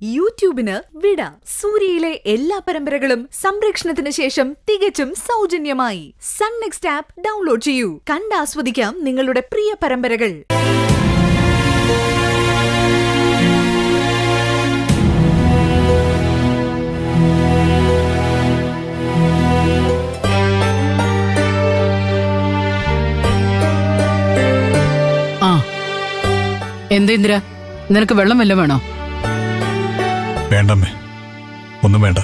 യൂട്യൂബിന് വിട. സൂര്യയിലെ എല്ലാ പരമ്പരകളും സംരക്ഷണത്തിന് ശേഷം തികച്ചും സൗജന്യമായി സൺ നെക്സ്റ്റ് ആപ്പ് ഡൗൺലോഡ് ചെയ്യൂ. കണ്ടാസ്വദിക്കാം നിങ്ങളുടെ പ്രിയ പരമ്പരകൾ. എന്തേന്ദ്ര, നിനക്ക് വെള്ളം വല്ലതും വേണോ? വേണ്ടമ്മേ, ഒന്നും വേണ്ട.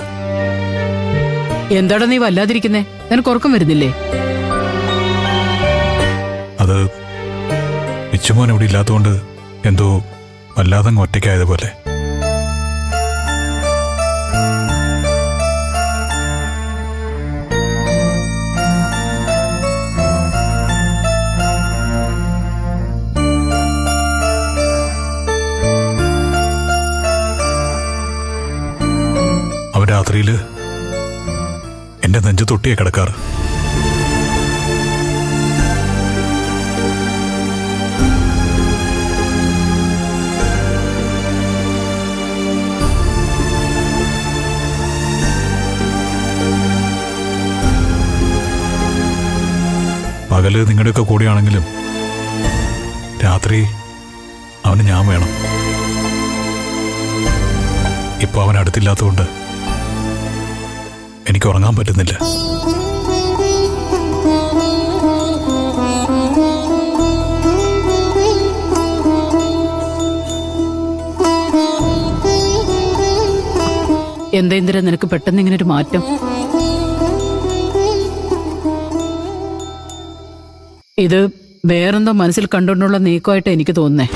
എന്താടാ നീ വല്ലാതിരിക്കുന്നേ? നിനക്ക് ഉറക്കം വരുന്നില്ലേ? അത് മിച്ചുമോൻ ഇവിടെ ഇല്ലാത്തതുകൊണ്ട് എന്തോ വല്ലാതെ ഒറ്റയ്ക്കായതുപോലെ. അവൻ രാത്രിയിൽ എന്റെ നെഞ്ചു തൊട്ടിയെ കിടക്കാറ്. പകല് നിങ്ങളുടെയൊക്കെ കൂടെയാണെങ്കിലും രാത്രി അവന് ഞാൻ വേണം. ഇപ്പൊ അവൻ അടുത്തില്ലാത്തതുകൊണ്ട് എനിക്ക് ഉറങ്ങാൻ പറ്റുന്നില്ല. എന്തേന്ദ്ര, നിനക്ക് പെട്ടെന്ന് ഇങ്ങനെ ഒരു മാറ്റം? ഇത് വേറെന്തോ മനസ്സിൽ കണ്ടുകൊണ്ടുള്ള നീക്കമായിട്ട് എനിക്ക് തോന്നുന്നേ.